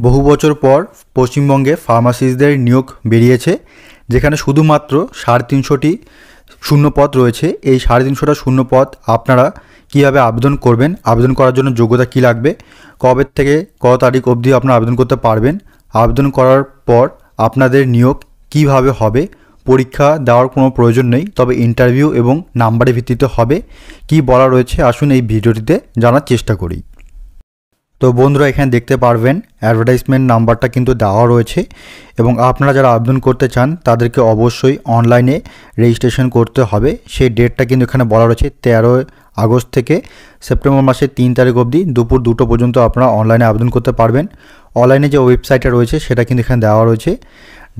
বহু বছর পর পশ্চিমবঙ্গে ফার্মাসিস্টদের নিয়োগ বেরিয়েছে, যেখানে শুধুমাত্র 350টি শূন্যপদ রয়েছে। এই 350টা শূন্যপদ আপনারা কীভাবে আবেদন করবেন, আবেদন করার জন্য যোগ্যতা কী লাগবে, কবে থেকে কত তারিখ অবধি আপনারা আবেদন করতে পারবেন, আবেদন করার পর আপনাদের নিয়োগ কিভাবে হবে, পরীক্ষা দেওয়ার কোনো প্রয়োজন নেই, তবে ইন্টারভিউ এবং নাম্বারের ভিত্তিতে হবে, কি বলা রয়েছে আসুন এই ভিডিওটিতে জানার চেষ্টা করি। তো বন্ধুরা, এখানে দেখতে পারবেন অ্যাডভার্টাইজমেন্ট নাম্বারটা কিন্তু দেওয়া রয়েছে এবং আপনারা যারা আবেদন করতে চান তাদেরকে অবশ্যই অনলাইনে রেজিস্ট্রেশন করতে হবে। সেই ডেটটা কিন্তু এখানে বলা রয়েছে 13 আগস্ট থেকে সেপ্টেম্বর মাসের 3 তারিখ অবধি দুপুর 2টো পর্যন্ত আপনারা অনলাইনে আবেদন করতে পারবেন। অনলাইনে যে ওয়েবসাইটটা রয়েছে সেটা কিন্তু এখানে দেওয়া রয়েছে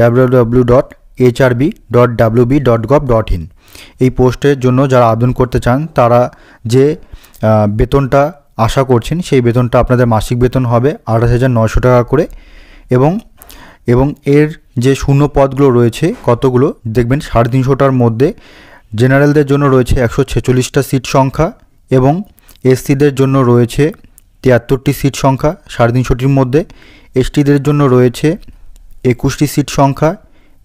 www.hrb.wb.gov.in। এই পোস্টের জন্য যারা আবেদন করতে চান তারা যে বেতনটা আশা করছেন সেই বেতনটা আপনাদের মাসিক বেতন হবে 28,900 টাকা করে এবং এর যে শূন্য পদগুলো রয়েছে কতগুলো দেখবেন 350টার মধ্যে জেনারেলদের জন্য রয়েছে 146টা সিট সংখ্যা এবং এসসিদের জন্য রয়েছে 73টি সিট সংখ্যা 350টির মধ্যে, এসটিদের জন্য রয়েছে 21টি সিট সংখ্যা,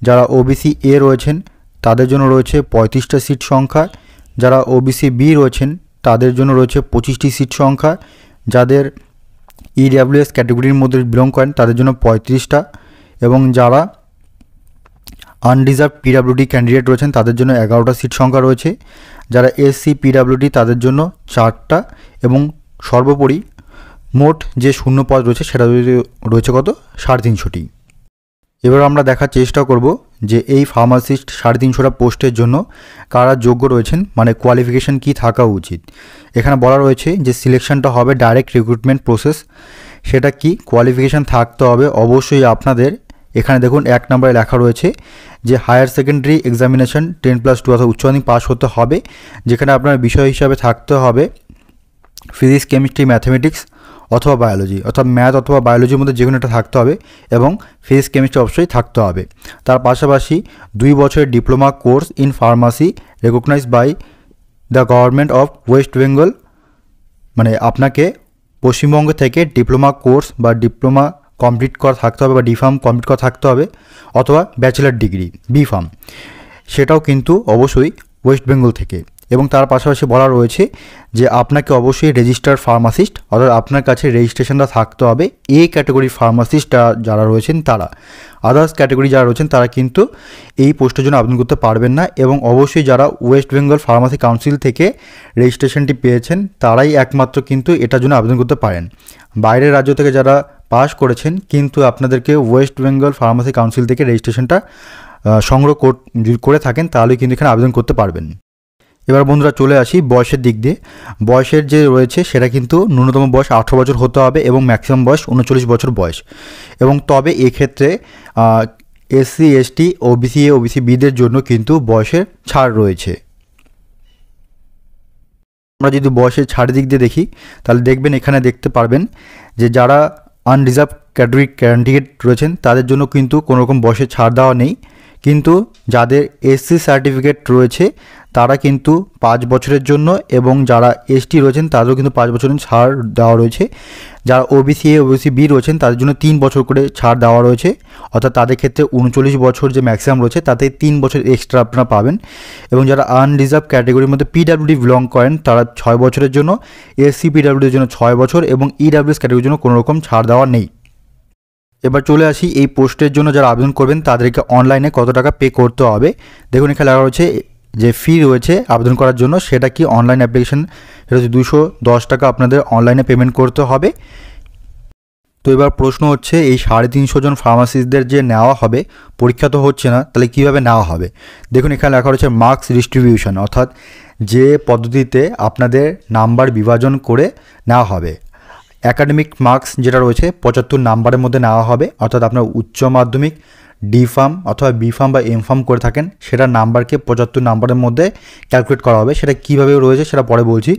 যারা ওবিসি এ রয়েছেন তাদের জন্য রয়েছে 35টা সিট সংখ্যা, যারা ওবিসি বি রয়েছেন তাদের জন্য রয়েছে 25টি সিট সংখ্যা, যাদের ইডাব্লিউএস ক্যাটাগরির মধ্যে বিলং করেন তাদের জন্য 35টা এবং যারা আনরিজার্ভ পিডাব্লিউডি ক্যান্ডিডেট রয়েছেন তাদের জন্য 11টা সিট সংখ্যা রয়েছে, যারা এসসি পিডাব্লিউডি তাদের জন্য 4টা এবং সর্বোপরি মোট যে শূন্য পদ রয়েছে সেটা রয়েছে কত 350টি। এবার আমরা দেখার চেষ্টা করব যে এই ফার্মাসিস্ট 350টা পোস্টের জন্য কারা যোগ্য রয়েছেন, মানে কোয়ালিফিকেশান কি থাকা উচিত। এখানে বলা রয়েছে যে সিলেকশনটা হবে ডাইরেক্ট রিক্রুটমেন্ট প্রসেস। সেটা কি কোয়ালিফিকেশান থাকতে হবে অবশ্যই আপনাদের। এখানে দেখুন 1 নম্বরে লেখা রয়েছে যে হায়ার সেকেন্ডারি এক্সামিনেশন 10+2 অর্থাৎ উচ্চ মাধ্যমিক পাস হতে হবে, যেখানে আপনার বিষয় হিসাবে থাকতে হবে ফিজিক্স, কেমিস্ট্রি, ম্যাথামেটিক্স অথবা বায়োলজি, অর্থাৎ ম্যাথ অথবা বায়োলজির মধ্যে যে কোনো একটা থাকতে হবে এবং ফিজিক্স কেমিস্ট্রি অবশ্যই থাকতে হবে। তার পাশাপাশি 2 বছরের diploma course in pharmacy recognised by the government of West Bengal, মানে আপনাকে পশ্চিমবঙ্গ থেকে ডিপ্লোমা কোর্স বা ডিপ্লোমা কমপ্লিট করা থাকতে হবে বা ডিফার্ম কমপ্লিট করা থাকতে হবে অথবা ব্যাচেলার ডিগ্রি বিফার্ম, সেটাও কিন্তু অবশ্যই ওয়েস্ট বেঙ্গল থেকে। এবং তার পাশাপাশি বলা রয়েছে যে আপনাকে অবশ্যই রেজিস্টার্ড ফার্মাসিস্ট অর্থাৎ আপনার কাছে রেজিস্ট্রেশনটা থাকতে হবে। এ ক্যাটাগরি ফার্মাসিস্ট যারা রয়েছেন তারা, আদার্স ক্যাটাগরি যারা রয়েছেন তারা কিন্তু এই পোস্টের জন্য আবেদন করতে পারবেন না। এবং অবশ্যই যারা ওয়েস্ট বেঙ্গল ফার্মাসি কাউন্সিল থেকে রেজিস্ট্রেশনটি পেয়েছেন তারাই একমাত্র কিন্তু এটার জন্য আবেদন করতে পারেন। বাইরের রাজ্য থেকে যারা পাস করেছেন কিন্তু আপনাদেরকে ওয়েস্ট বেঙ্গল ফার্মাসি কাউন্সিল থেকে রেজিস্ট্রেশনটা সংগ্রহ করে থাকেন তাহলে কিন্তু এখানে আবেদন করতে পারবেন। এবার বন্ধুরা চলে আসি বয়সের দিক দিয়ে। বয়সের যে রয়েছে সেটা কিন্তু ন্যূনতম বয়স 18 বছর হতে হবে এবং ম্যাক্সিমাম বয়স 39 বছর বয়স। এবং তবে এক্ষেত্রে SC, ST, OBC A, OBC বিদের জন্য কিন্তু বয়সের ছাড় রয়েছে। আমরা যদি বয়সের ছাড়ের দিক দিয়ে দেখি তাহলে দেখবেন এখানে দেখতে পারবেন যে যারা আনরিজার্ভ ক্যাটাগরি ক্যান্ডিডেট রয়েছেন তাদের জন্য কিন্তু কোনো রকম বয়সের ছাড় দেওয়া নেই, কিন্তু যাদের এসসি সার্টিফিকেট রয়েছে তারা কিন্তু 5 বছরের জন্য এবং যারা এসটি রয়েছেন তাদেরও কিন্তু 5 বছরের ছাড় দেওয়া রয়েছে। যারা ওবিসি এ, ওবিসি বি রয়েছেন তাদের জন্য 3 বছর করে ছাড় দেওয়া রয়েছে, অর্থাৎ তাদের ক্ষেত্রে 39 বছর যে ম্যাক্সিমাম রয়েছে তাতে 3 বছর এক্সট্রা আপনারা পাবেন। এবং যারা আনরিজার্ভ ক্যাটাগরির মধ্যে পিডাব্লিউডি বিলং করেন তারা 6 বছরের জন্য, এসসি পিডাব্লিউডির জন্য 6 বছর এবং ইডাব্লিউএস ক্যাটাগরির জন্য কোনো রকম ছাড় দেওয়া নেই। এবার চলে আসি এই পোস্টের জন্য যারা আবেদন করবেন তাদেরকে অনলাইনে কত টাকা পে করতে হবে। দেখুন এখানে লেখা রয়েছে যে ফি রয়েছে আবেদন করার জন্য, সেটা কি অনলাইন অ্যাপ্লিকেশন, সেটা হচ্ছে 210 টাকা আপনাদের অনলাইনে পেমেন্ট করতে হবে। তো এবার প্রশ্ন হচ্ছে এই 350 জন ফার্মাসিস্টদের যে নেওয়া হবে, পরীক্ষা তো হচ্ছে না, তাহলে কীভাবে নেওয়া হবে। দেখুন এখানে লেখা রয়েছে মার্কস ডিস্ট্রিবিউশন, অর্থাৎ যে পদ্ধতিতে আপনাদের নাম্বার বিভাজন করে নেওয়া হবে। অ্যাকাডেমিক মার্কস যেটা রয়েছে 75 নাম্বারের মধ্যে নেওয়া হবে, অর্থাৎ আপনার উচ্চ মাধ্যমিক ডিফার্ম অথবা বিফার্ম বা এমফার্ম করে থাকেন সেটা নাম্বারকে 75 নাম্বারের মধ্যে ক্যালকুলেট করা হবে। সেটা কীভাবে রয়েছে সেটা পরে বলছি।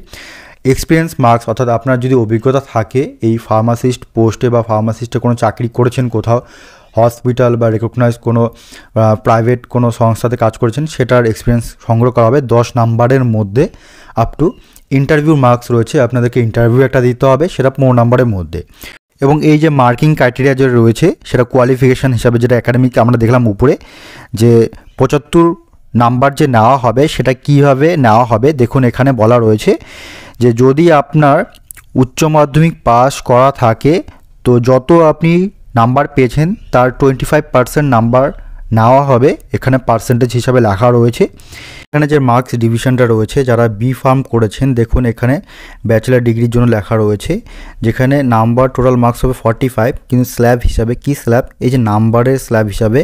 এক্সপিরিয়েন্স মার্কস, অর্থাৎ আপনার যদি অভিজ্ঞতা থাকে এই ফার্মাসিস্ট পোস্টে বা ফার্মাসিস্টে কোনো চাকরি করেছেন কোথাও, হসপিটাল বা রেকগনাইজ কোনো প্রাইভেট কোনো সংস্থাতে কাজ করেছেন, সেটার এক্সপিরিয়েন্স সংগ্রহ করা হবে 10 নাম্বারের মধ্যে। আপ টু ইন্টারভিউ মার্কস রয়েছে, আপনাদেরকে ইন্টারভিউ একটা দিতে হবে, সেটা 15 নাম্বারের মধ্যে। এবং এই যে মার্কিং ক্রাইটেরিয়া যে রয়েছে সেটা কোয়ালিফিকেশান হিসাবে যেটা একাডেমিক আমরা দেখলাম উপরে যে 75 নাম্বার যে নেওয়া হবে সেটা কীভাবে নেওয়া হবে দেখুন এখানে বলা রয়েছে যে যদি আপনার উচ্চ মাধ্যমিক পাস করা থাকে তো যত আপনি নাম্বার পেয়েছেন তার 25% নাম্বার নেওয়া হবে, এখানে পার্সেন্টেজ হিসাবে লেখা রয়েছে। এখানে যে মার্কস ডিভিশনটা রয়েছে যারা বি ফার্ম করেছেন দেখুন এখানে ব্যাচেলার ডিগ্রির জন্য লেখা রয়েছে যেখানে নাম্বার টোটাল মার্কস হবে 45 কিন্তু স্ল্যাব হিসাবে কি স্ল্যাব এই যে নাম্বারের স্ল্যাব হিসাবে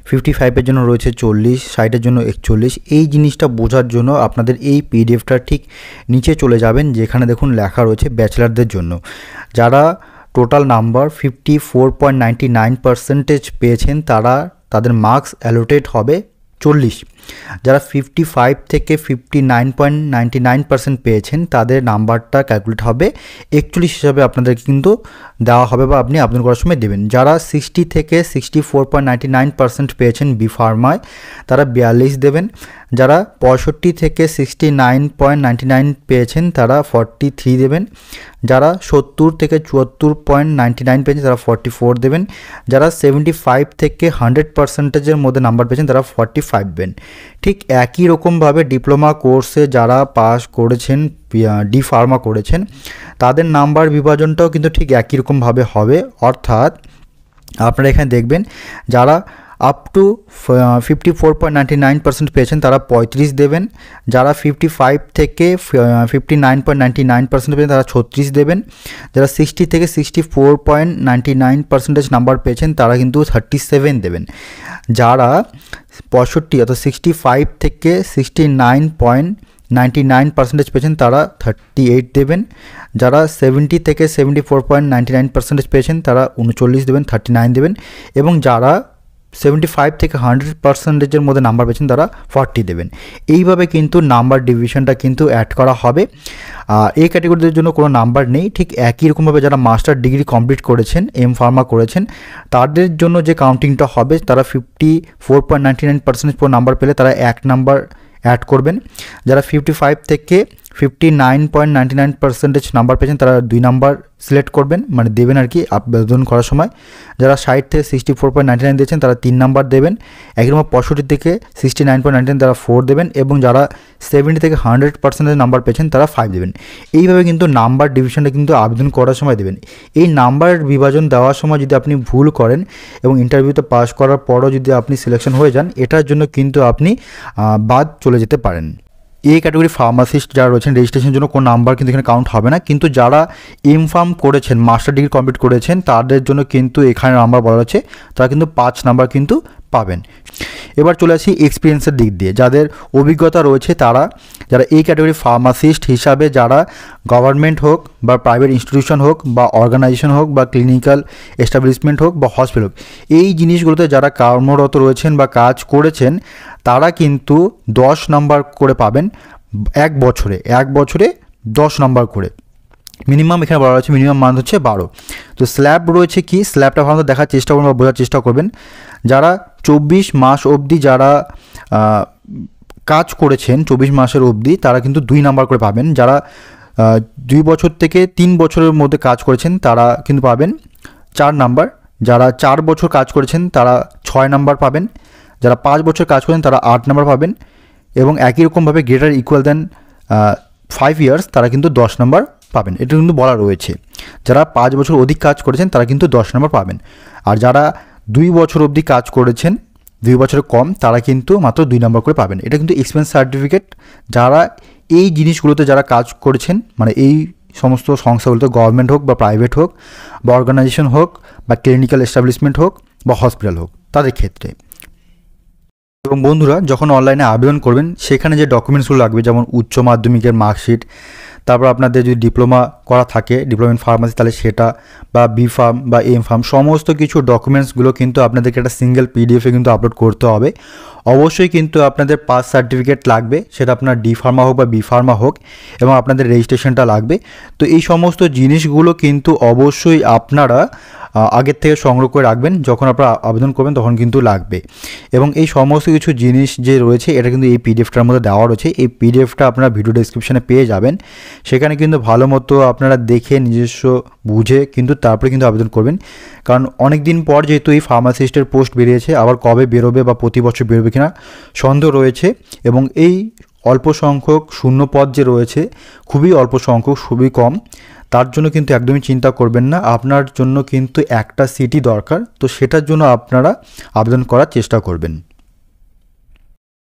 55-এর জন্য রয়েছে 40, 60-এর জন্য 41। এই জিনিসটা বোঝার জন্য আপনাদের এই পিডিএফটা ঠিক নিচে চলে যাবেন যেখানে দেখুন লেখা রয়েছে ব্যাচেলারদের জন্য যারা টোটাল নাম্বার 54.99% পেয়েছেন তাদের মার্কস অ্যালোটেড হবে 40। যারা 55 থেকে 59.99% পেয়েছেন তাদের নাম্বারটা ক্যালকুলেট হবে 41 হিসাবে আপনাদের কিন্তু দেওয়া হবে বা আপনি আবেদন করার সময় দেবেন। যারা 60 থেকে 64.99% পেয়েছেন বি ফার্মায় তারা 42 দেবেন। যারা 65 থেকে 69.99 পেয়েছেন তারা 43 দেবেন। যারা 70 থেকে 74.99 পেয়েছেন তারা 44 দেবেন। যারা 75 থেকে 100%-এর মধ্যে নাম্বার পেয়েছেন তারা 45 দেবেন। ঠিক একই রকমভাবে ডিপ্লোমা কোর্সে যারা পাস করেছেন ডি ফার্মা করেছেন তাদের নাম্বার বিভাজনটাও কিন্তু ঠিক একই রকমভাবে হবে, অর্থাৎ আপনারা এখানে দেখবেন যারা আপ টু 54.99% পেয়েছেন তারা 35 দেবেন। যারা 55 থেকে 59.99% পেয়েছেন তারা 36 দেবেন। যারা 60 থেকে 64.99% নাম্বার পেয়েছেন তারা কিন্তু 37 দেবেন। যারা 65 অর্থাৎ 65 থেকে 69.99% পেয়েছেন তারা 38 দেবেন। যারা 70 থেকে 74.99% পেয়েছেন তারা 39 দেবেন, 39 দেবেন। এবং যারা 75 থেকে 100%-এর মধ্যে নাম্বার পেয়েছেন তারা 40 দেবেন। এইভাবে কিন্তু নাম্বার ডিভিশনটা কিন্তু অ্যাড করা হবে। এই ক্যাটাগরিদের জন্য কোনো নাম্বার নেই। ঠিক একই রকমভাবে যারা মাস্টার ডিগ্রি কমপ্লিট করেছেন এম ফার্মা করেছেন তাদের জন্য যে কাউন্টিংটা হবে তারা 54.99% পর নাম্বার পেলে তারা 1 নাম্বার অ্যাড করবেন। যারা 55 থেকে 59.99% নাম্বার পেয়েছেন তারা 2 নাম্বার সিলেক্ট করবেন মানে দেবেন আর কি আবেদন করার সময়। যারা 60 থেকে 64.99 দিয়েছেন তারা 3 নাম্বার দেবেন। একইরকম 65 থেকে 69.99 তারা 4 দেবেন। এবং যারা 70 থেকে 100% নাম্বার পেয়েছেন তারা 5 দেবেন। এইভাবে কিন্তু নাম্বার ডিভিশনটা কিন্তু আবেদন করার সময় দেবেন। এই নাম্বার বিভাজন দেওয়ার সময় যদি আপনি ভুল করেন এবং ইন্টারভিউতে পাস করার পরও যদি আপনি সিলেকশন হয়ে যান এটার জন্য কিন্তু আপনি বাদ চলে যেতে পারেন। এই ক্যাটাগরি ফার্মাসিস্ট যারা রয়েছেন রেজিস্ট্রেশনের জন্য কোনো নাম্বার কিন্তু এখানে কাউন্ট হবে না, কিন্তু যারা এম ফার্ম করেছেন মাস্টার ডিগ্রি কমপ্লিট করেছেন তাদের জন্য কিন্তু এখানে নাম্বার বলা হচ্ছে তারা কিন্তু 5 নাম্বার কিন্তু পাবেন। এবার চলে আসি এক্সপিরিয়েন্সের দিক দিয়ে যাদের অভিজ্ঞতা রয়েছে যারা এই ক্যাটাগরি ফার্মাসিস্ট হিসাবে যারা গভর্নমেন্ট হোক বা প্রাইভেট ইনস্টিটিউশন হোক বা অর্গানাইজেশন হোক বা ক্লিনিক্যাল এস্টাবলিশমেন্ট হোক বা হসপিটাল হোক এই জিনিসগুলোতে যারা কর্মরত রয়েছেন বা কাজ করেছেন তারা কিন্তু 10 নাম্বার করে পাবেন এক বছরে 10 নাম্বার করে। মিনিমাম এখানে বলা হচ্ছে মিনিমাম মান হচ্ছে 12। তো স্ল্যাব রয়েছে কি স্ল্যাবটা ভালো দেখার চেষ্টা করবেন বা বোঝার চেষ্টা করবেন। যারা 24 মাস অবধি যারা কাজ করেছেন 24 মাসের অবধি তারা কিন্তু 2 নাম্বার করে পাবেন। যারা 2 বছর থেকে 3 বছরের মধ্যে কাজ করেছেন তারা কিন্তু পাবেন 4 নাম্বার। যারা 4 বছর কাজ করেছেন তারা 6 নাম্বার পাবেন। যারা 5 বছর কাজ করেন তারা 8 নাম্বার পাবেন। এবং একই রকমভাবে গ্রেটার ইকুয়াল দেন 5 ইয়ার্স তারা কিন্তু 10 নাম্বার পাবেন। এটা কিন্তু বলা রয়েছে। যারা 5 বছর অধিক কাজ করেছেন তারা কিন্তু 10 নাম্বার পাবেন। আর যারা 2 বছর অবধি কাজ করেছেন 2 বছরের কম তারা কিন্তু মাত্র 2 নাম্বার করে পাবেন। এটা কিন্তু এক্সপিরিয়েন্স সার্টিফিকেট। যারা এই জিনিসগুলোতে যারা কাজ করেছেন মানে এই সমস্ত সংস্থাগুলোতে গভর্নমেন্ট হোক বা প্রাইভেট হোক বা অর্গানাইজেশন হোক বা ক্লিনিক্যাল এস্টাবলিশমেন্ট হোক বা হসপিটাল হোক তাদের ক্ষেত্রে। এবং বন্ধুরা যখন অনলাইনে আবেদন করবেন সেখানে যে ডকুমেন্টসগুলো লাগবে যেমন উচ্চ মাধ্যমিকের মার্কশিট, তারপর আপনাদের যদি ডিপ্লোমা করা থাকে ডিপ্লোমা ইন ফার্মাসি তাহলে সেটা বা বি ফার্ম বা এম ফার্ম সমস্ত কিছু ডকুমেন্টসগুলো কিন্তু আপনাদেরকে একটা সিঙ্গেল পিডিএফে কিন্তু আপলোড করতে হবে। অবশ্যই কিন্তু আপনাদের পাস সার্টিফিকেট লাগবে, সেটা আপনার ডি ফার্মা হোক বা বি ফার্মা হোক, এবং আপনাদের রেজিস্ট্রেশনটা লাগবে। তো এই সমস্ত জিনিসগুলো কিন্তু অবশ্যই আপনারা আগের থেকে সংগ্রহ করে রাখবেন, যখন আপনারা আবেদন করবেন তখন কিন্তু লাগবে। এবং এই সমস্ত কিছু জিনিস যে রয়েছে এটা কিন্তু এই পিডিএফটার মধ্যে দেওয়া রয়েছে। এই পিডিএফটা আপনারা ভিডিও ডেসক্রিপশনে পেয়ে যাবেন, সেখানে কিন্তু ভালো মতো আপনারা দেখে নিজস্ব বুঝে কিন্তু তারপরে কিন্তু আবেদন করবেন। কারণ অনেক দিন পর যেহেতু এই ফার্মাসিস্টের পোস্ট বেরিয়েছে, আবার কবে বেরোবে বা প্রতি বছর বেরোবে কিনা সন্দেহ রয়েছে। এবং এই অল্প সংখ্যক শূন্য পদ যে রয়েছে, খুবই অল্প সংখ্যক, খুবই কম, তার জন্য কিন্তু একদমই চিন্তা করবেন না। আপনার জন্য কিন্তু একটা সিটই দরকার, তো সেটার জন্য আপনারা আবেদন করার চেষ্টা করবেন।